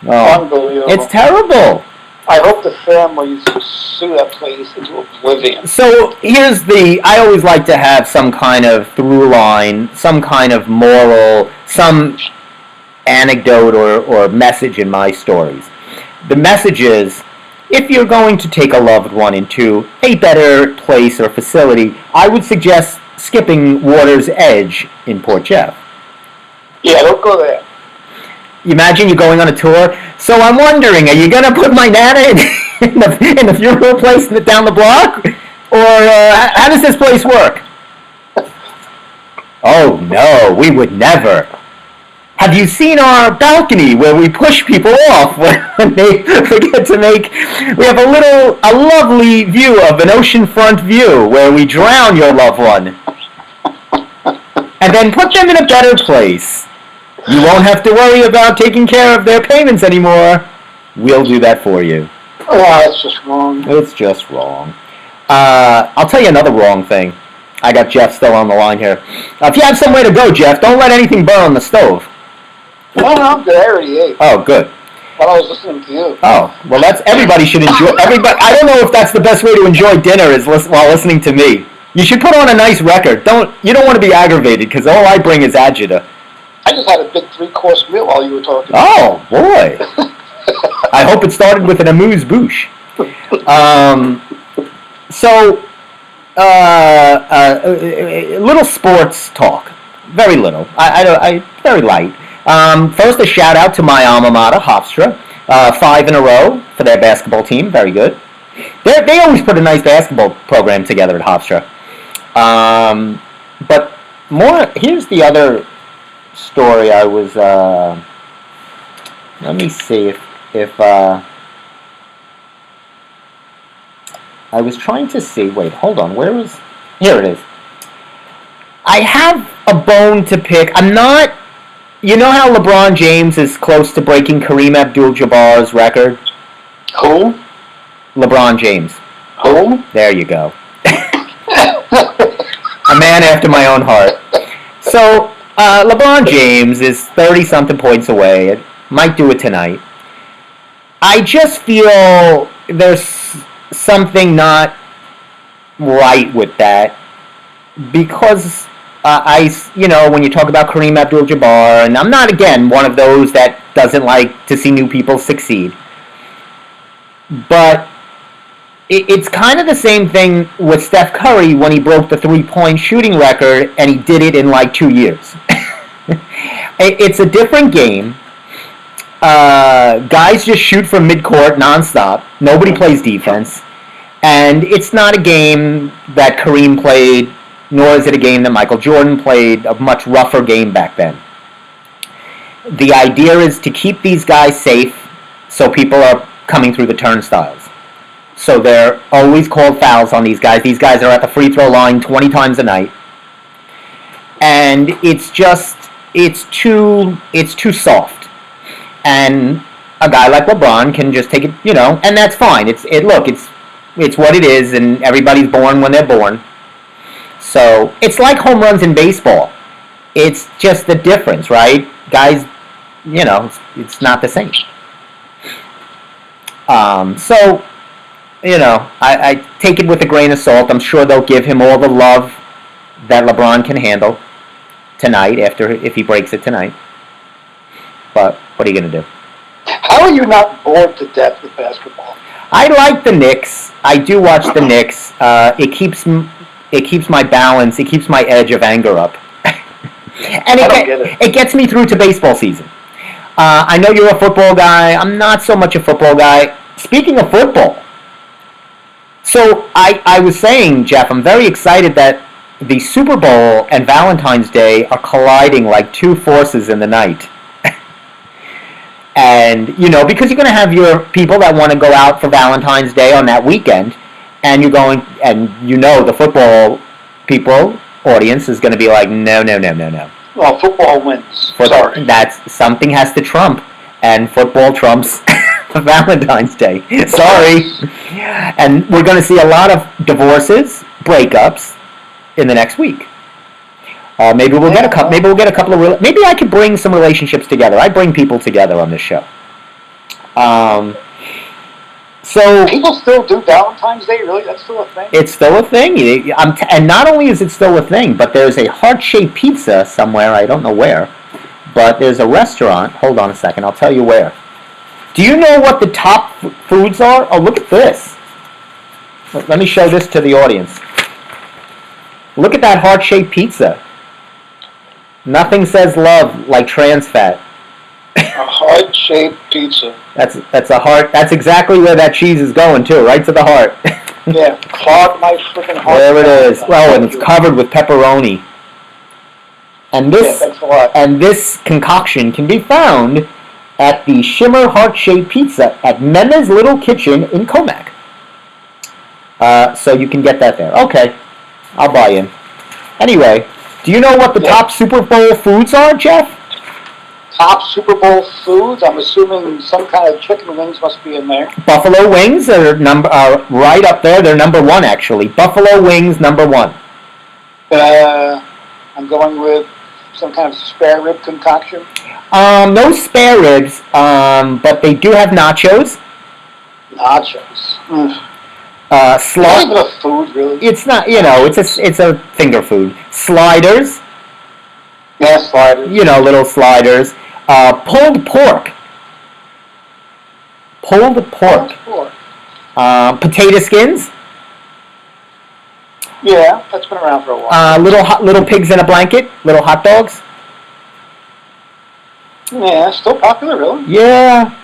Oh, Unbelievable. it's terrible. I hope the families sue that place into oblivion. So here's I always like to have some kind of through line, some kind of moral, some anecdote or message in my stories. The message is, if you're going to take a loved one into a better place or facility, I would suggest skipping Water's Edge in Port Jeff. Yeah, don't go there. Imagine you're going on a tour. So I'm wondering, are you going to put my Nana in the funeral place down the block? Or how does this place work? Oh, no, we would never. Have you seen our balcony where we push people off when they forget to make... We have a lovely view of an oceanfront view where we drown your loved one. And then put them in a better place. You won't have to worry about taking care of their payments anymore. We'll do that for you. Oh, that's just wrong. It's just wrong. I'll tell you another wrong thing. I got Jeff still on the line here. If you have somewhere to go, Jeff, don't let anything burn on the stove. No, I'm good. I already ate. Oh, good. While I was listening to you. Oh, well, everybody should enjoy. Everybody. I don't know if that's the best way to enjoy dinner is while listening to me. You should put on a nice record. You don't want to be aggravated because all I bring is agita. I just had a big 3-course meal while you were talking. Oh, boy. I hope it started with an amuse-bouche. Little sports talk. Very little. Very light. First, a shout-out to my alma mater, Hofstra. 5 in a row for their basketball team. Very good. They always put a nice basketball program together at Hofstra. But here's the other story I was, let me see if I was trying to see, wait, hold on, here it is. I have a bone to pick. I'm not, you know how LeBron James is close to breaking Kareem Abdul-Jabbar's record? Who? LeBron James. Who? There you go. A man after my own heart. So, LeBron James is 30-something points away. Might do it tonight. I just feel there's something not right with that because when you talk about Kareem Abdul-Jabbar, and I'm not, again, one of those that doesn't like to see new people succeed, but it's kind of the same thing with Steph Curry when he broke the three-point shooting record, and he did it in like 2 years. It's a different game. Guys just shoot from midcourt nonstop. Nobody plays defense. And it's not a game that Kareem played, nor is it a game that Michael Jordan played, a much rougher game back then. The idea is to keep these guys safe so people are coming through the turnstiles. So they're always called fouls on these guys. These guys are at the free throw line 20 times a night. And it's too soft. And a guy like LeBron can just take it, and that's fine. It's what it is, and everybody's born when they're born. So it's like home runs in baseball. It's just the difference, right? Guys, it's not the same. I take it with a grain of salt. I'm sure they'll give him all the love that LeBron can handle tonight if he breaks it tonight. But what are you going to do? How are you not bored to death with basketball? I like the Knicks. I do watch the Knicks. It keeps my balance. It keeps my edge of anger up. And it gets me through to baseball season. I know you're a football guy. I'm not so much a football guy. Speaking of football, so I was saying, Jeff, I'm very excited that the Super Bowl and Valentine's Day are colliding like two forces in the night. And, because you're going to have your people that want to go out for Valentine's Day on that weekend, and you're going, and the football audience is going to be like, no. Well, football wins. For Sorry. that's something has to trump, and football trumps Valentine's Day. Sorry. And we're going to see a lot of divorces, breakups in the next week. Maybe we'll get a couple. Maybe we'll get a couple of. Maybe I could bring some relationships together. I bring people together on this show. So People still do Valentine's Day, really? That's still a thing? it's still a thing. And not only is it still a thing, but there's a heart-shaped pizza somewhere. I don't know where, but there's a restaurant. Hold on a second. I'll tell you where. Do you know what the top foods are? Oh, look at this. Let me show this to the audience. Look at that heart-shaped pizza. Nothing says love like trans fat. A heart-shaped pizza. That's a heart. That's exactly where that cheese is going too, right to the heart. Yeah, clog my freaking heart. There it is. Well, and it's covered with pepperoni. And this thanks a lot. and this concoction can be found at the Shimmer Heart-Shaped Pizza at Meme's Little Kitchen in Comac. So you can get that there. Okay, I'll buy in. Anyway, do you know what the top Super Bowl foods are, Jeff? Top Super Bowl foods? I'm assuming some kind of chicken wings must be in there. Buffalo wings are right up there. They're number one, actually. Buffalo wings, number one. I'm going with some kind of spare rib concoction. No spare ribs, but they do have nachos. Nachos. It's not even a food, really. It's not, it's a finger food. Sliders. Yeah, sliders. Little sliders. Pulled pork. Pulled pork. Potato skins. Yeah, that's been around for a while. Little pigs in a blanket. Little hot dogs. Yeah, still popular, really. Yeah.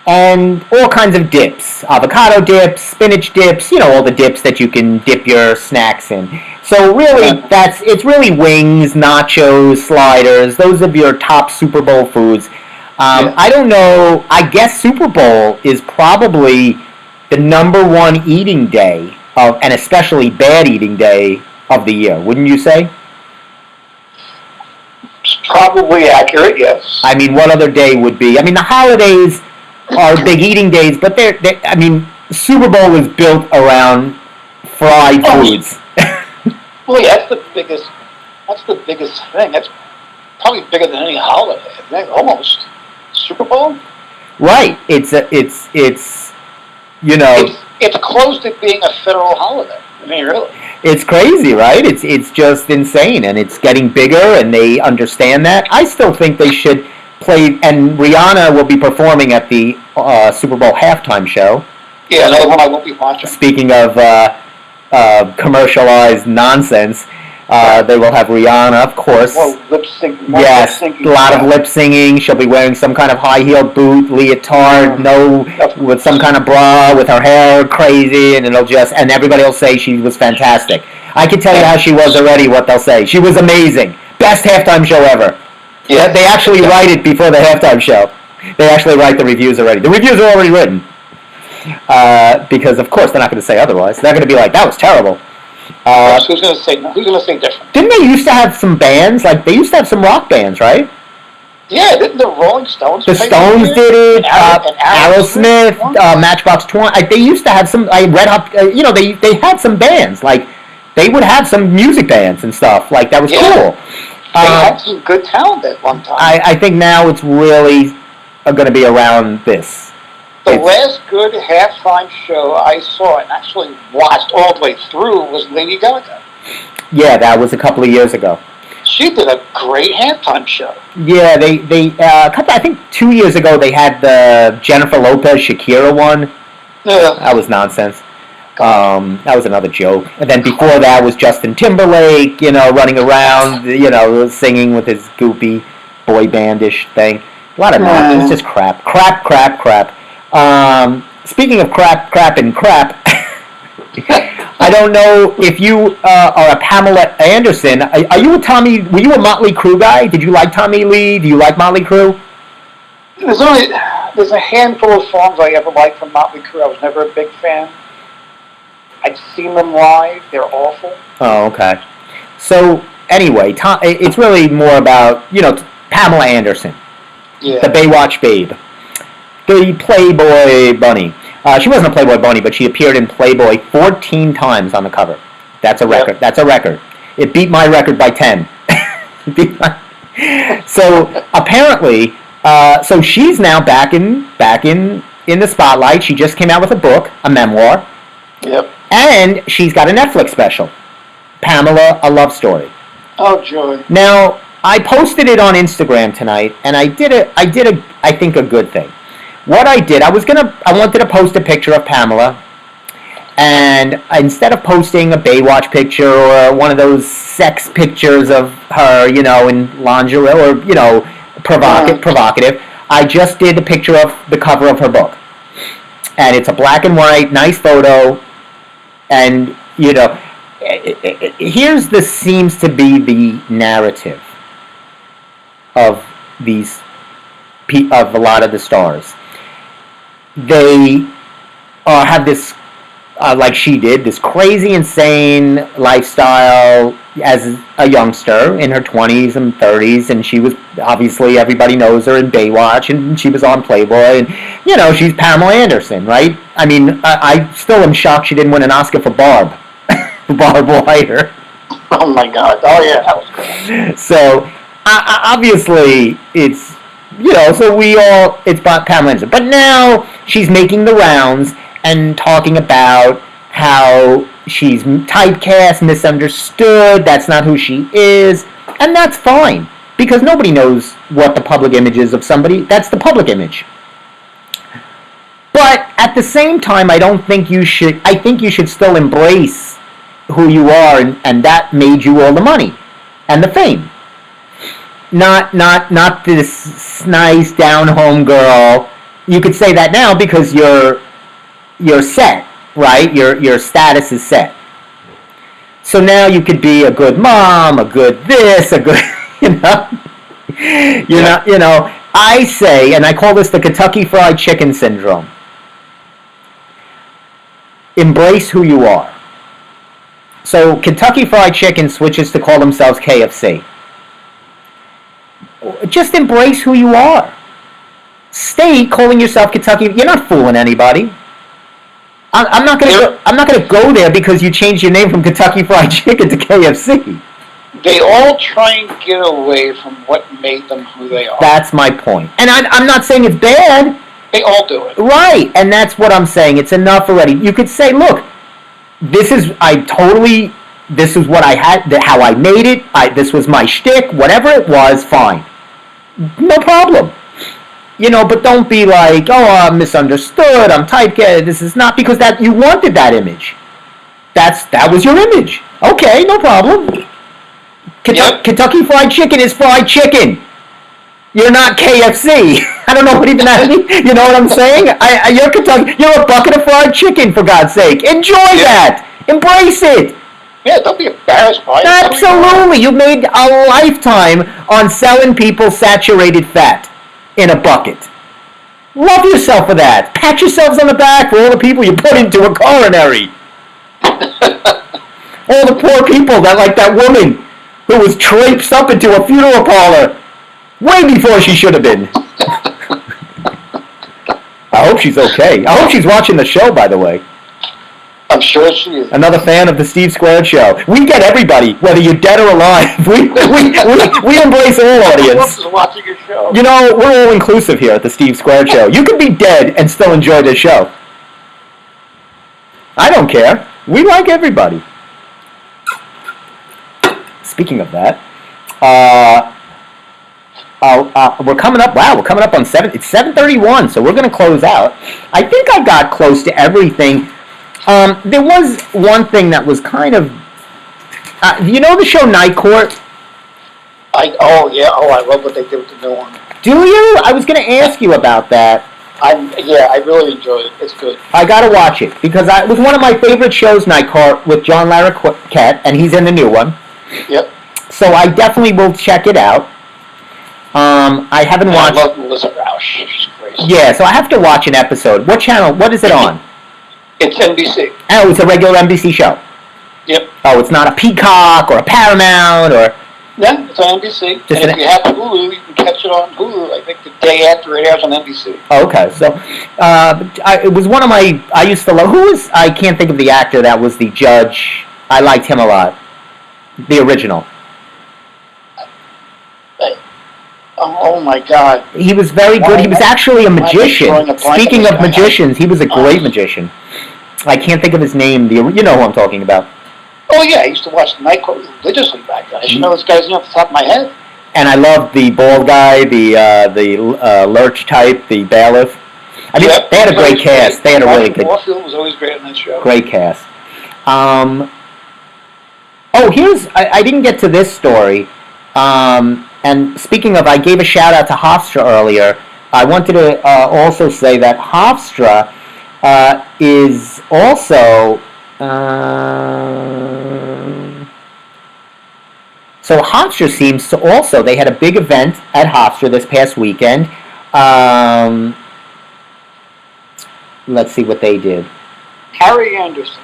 And all kinds of dips. Avocado dips, spinach dips, all the dips that you can dip your snacks in. So really, it's really wings, nachos, sliders. Those are your top Super Bowl foods. I don't know. I guess Super Bowl is probably the number one eating day, and especially bad eating day of the year. Wouldn't you say? It's probably accurate, yes. I mean, what other day would be? I mean, the holidays are big eating days, but Super Bowl is built around fried foods. Well, yeah, that's the biggest thing. That's probably bigger than any holiday, I think, almost. Super Bowl? Right. It's close to being a federal holiday. I mean, really. It's crazy, right? It's just insane, and it's getting bigger, and they understand that. I still think they should play, and Rihanna will be performing at the Super Bowl halftime show. Yeah, another one I won't be watching. Speaking of commercialized nonsense, they will have Rihanna, of course. Well, lip sync. Yes, a lot of lip singing. She'll be wearing some kind of high-heeled boot, leotard, with some kind of bra, with her hair crazy, and and everybody will say she was fantastic. I can tell you how she was already, what they'll say. She was amazing. Best halftime show ever. Yeah, they actually write it before the halftime show. They actually write the reviews already. The reviews are already written. Because, of course, they're not going to say otherwise. They're going to be like, that was terrible. Who's going to say different? Didn't they used to have some bands? Like, they used to have some rock bands, right? Yeah, didn't the Rolling Stones? The Stones did it. Aerosmith, Matchbox 20. They used to have some Red Hot. They had some bands. Like, they would have some music bands and stuff. Like, that was cool. They had some good talent at one time. I think now it's really going to be around this. The last good halftime show I saw and actually watched all the way through was Lady Gaga. Yeah, that was a couple of years ago. She did a great halftime show. Yeah, I think 2 years ago they had the Jennifer Lopez Shakira one. That was nonsense. That was another joke. And then before that was Justin Timberlake, running around, singing with his goopy boy bandish thing. A lot of nonsense. It's just crap. Crap. Speaking of crap, I don't know if you are a Pamela Anderson. Are you were you a Motley Crue guy? Did you like Tommy Lee? Do you like Motley Crue? There's a handful of songs I ever liked from Motley Crue. I was never a big fan. I'd seen them live. They're awful. Oh, okay. So, anyway, it's really more about, Pamela Anderson, Yeah. the Baywatch babe, the Playboy bunny. She wasn't a Playboy bunny, but she appeared in Playboy 14 times on the cover. That's a record. That's a record. It beat my record by 10. So apparently, so she's now back in the spotlight. She just came out with a book, a memoir. Yep. And she's got a Netflix special, Pamela, A Love Story. Oh, joy. Now, I posted it on Instagram tonight, and I did I think a good thing. What I did, I wanted to post a picture of Pamela, and instead of posting a Baywatch picture or one of those sex pictures of her, in lingerie or, provocative, I just did a picture of the cover of her book. And it's a black and white, nice photo, and, seems to be the narrative of of a lot of the stars. They have this, like she did, this crazy, insane lifestyle as a youngster in her 20s and 30s, and she was, obviously, everybody knows her in Baywatch, and she was on Playboy, and, she's Pamela Anderson, right? I mean, I still am shocked she didn't win an Oscar for Barb. Barb Wire. Oh, my God. Oh, yeah, that was great. So, obviously, it's, it's about Pamela Anderson. But now she's making the rounds and talking about how she's typecast, misunderstood, that's not who she is, and that's fine, because nobody knows what the public image is of somebody. That's the public image. But at the same time, I think you should still embrace who you are, and that made you all the money and the fame. Not this nice down-home girl. You could say that now because you're set, right? Your status is set. So now you could be a good mom, a good this, a good, You're not, I say, and I call this the Kentucky Fried Chicken syndrome. Embrace who you are. So Kentucky Fried Chicken switches to call themselves KFC. Just embrace who you are. Stay calling yourself Kentucky. You're not fooling anybody. I'm not gonna go there because you changed your name from Kentucky Fried Chicken to KFC. They all try and get away from what made them who they are. That's my point. And I'm not saying it's bad. They all do it. Right, and that's what I'm saying. It's enough already. You could say, look, this is what I had, how I made it, this was my shtick, whatever it was, fine. No problem. But don't be like, oh, I'm misunderstood, I'm typecast, this is not, because that you wanted that image. That was your image. Okay, no problem. Kentucky Fried Chicken is fried chicken. You're not KFC. I don't know what even that means. You know what I'm saying? You're Kentucky. You're a bucket of fried chicken, for God's sake. Enjoy that. Embrace it. Yeah, don't be embarrassed by it. Absolutely. You made a lifetime on selling people saturated fat in a bucket. Love yourself for that. Pat yourselves on the back for all the people you put into a coronary. All the poor people like that woman who was traipsed up into a funeral parlor way before she should have been. I hope she's okay. I hope she's watching the show, by the way. I'm sure she is. Another fan of the Steve Squared Show. We get everybody, whether you're dead or alive. We embrace all audience. Who else is watching your show? We're all inclusive here at the Steve Squared Show. You can be dead and still enjoy this show. I don't care. We like everybody. Speaking of that, we're coming up. Wow, we're coming up on 7. It's 7:31, so we're going to close out. I think I got close to everything. There was one thing that was kind of, the show Night Court? I love what they did with the new one. Do you? I was going to ask you about that. I really enjoyed it. It's good. I got to watch it because it was one of my favorite shows, Night Court, with John Larroquette, and he's in the new one. Yep. So I definitely will check it out. I haven't watched. I love Melissa Rauch. She's crazy. Yeah, so I have to watch an episode. What channel? What is it on? It's NBC. Oh, it's a regular NBC show. Yep. Oh, it's not a Peacock or a Paramount or. Yeah, it's on NBC. Just And if you have Hulu, you can catch it on Hulu, I think the day after it airs on NBC. Oh, okay, so it was one of my. I used to love. Who was? I can't think of the actor that was the judge. I liked him a lot. The original. Oh my God! He was very good. He was actually a magician. Speaking of magicians, he was a great magician. I can't think of his name. You know who I'm talking about. Oh yeah, I used to watch the Night Court religiously back then. I should know this guy's name off the top of my head. And I loved the bald guy, the Lurch type, the bailiff. I mean, they had a great cast. They had a really good. Warfield was always great on that show. Great cast. Here's I didn't get to this story. And speaking of, I gave a shout out to Hofstra earlier. I wanted to also say that Hofstra is also. So Hofstra seems to also, they had a big event at Hofstra this past weekend. Let's see what they did. Harry Anderson.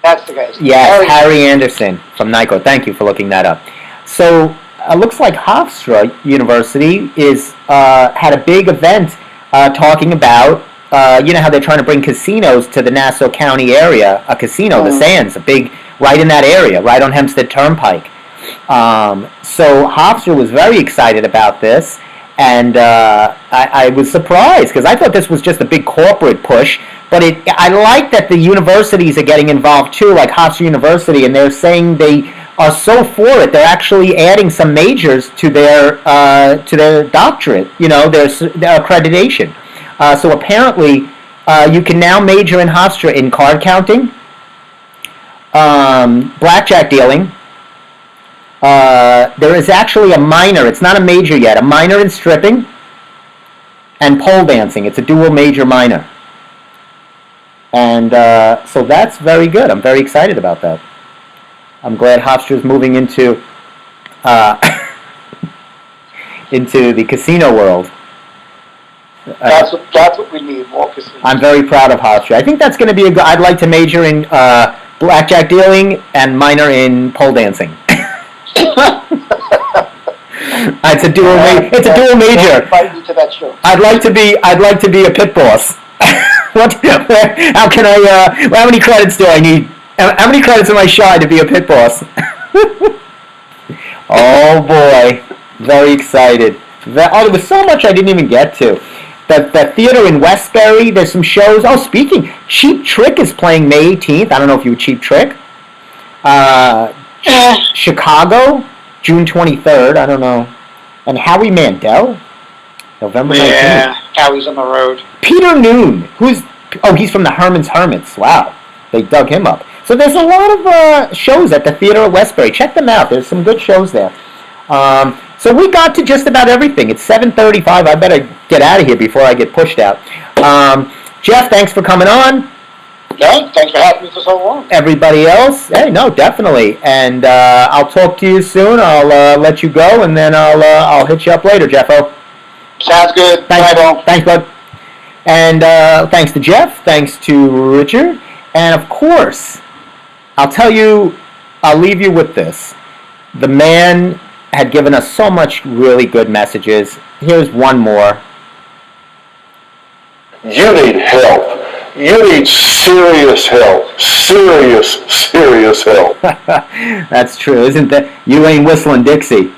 That's the guy's name. Yes, Harry Anderson from NICO. Thank you for looking that up. So it looks like Hofstra University had a big event talking about, you know how they're trying to bring casinos to the Nassau County area, a casino, the Sands, a big, right in that area, right on Hempstead Turnpike. So Hofstra was very excited about this, and I was surprised, because I thought this was just a big corporate push, but I like that the universities are getting involved too, like Hofstra University, and they're saying they are so for it, they're actually adding some majors to their doctorate, you know, their accreditation. So apparently, you can now major in Hofstra in card counting, blackjack dealing. There is actually a minor. It's not a major yet. A minor in stripping and pole dancing. It's a dual major minor. And so that's very good. I'm very excited about that. I'm glad Hofstra is moving into into the casino world. That's what we need, more casinos. I'm very proud of Hofstra. I think that's going to be a good. I'd like to major in blackjack dealing and minor in pole dancing. It's a dual. It's a dual major. I'd like to be a pit boss. How can I? How many credits do I need? How many credits am I shy to be a pit boss? Oh boy, very excited. There was so much I didn't even get to. That theater in Westbury, there's some shows. Oh, speaking, Cheap Trick is playing May 18th. I don't know if you would Cheap Trick. Chicago, June 23rd. I don't know. And Howie Mandel, November 19th. Yeah, Howie's on the road. Peter Noon, he's from the Herman's Hermits. Wow, they dug him up. So there's a lot of shows at the theater at Westbury. Check them out. There's some good shows there. So we got to just about everything. It's 7:35. I better get out of here before I get pushed out. Jeff, thanks for coming on. No, thanks for having me for so long. Everybody else, hey, no, definitely. And I'll talk to you soon. I'll let you go, and then I'll hit you up later, Jeffo. Sounds good. Thanks, bye, thanks, bud. And thanks to Jeff. Thanks to Richard. And of course, I'll leave you with this. The man had given us so much really good messages. Here's one more. You need help. You need serious help. Serious help. That's true, isn't that? You ain't whistling Dixie.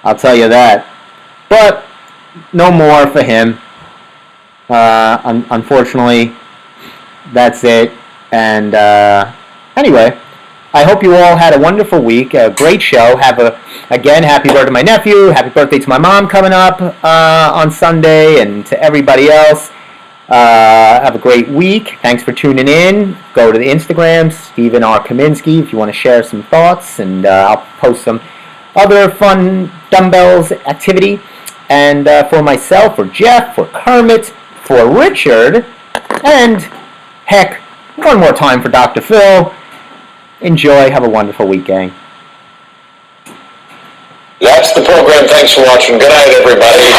I'll tell you that. But no more for him. Unfortunately, that's it. And anyway, I hope you all had a wonderful week, a great show. Again, happy birthday to my nephew, happy birthday to my mom coming up on Sunday, and to everybody else. Have a great week. Thanks for tuning in. Go to the Instagram, Stephen R. Kaminsky, if you want to share some thoughts, and I'll post some other fun dumbbells activity. And for myself, for Jeff, for Kermit, for Richard, and heck, one more time for Dr. Phil. Enjoy. Have a wonderful week, gang. That's the program. Thanks for watching. Good night, everybody.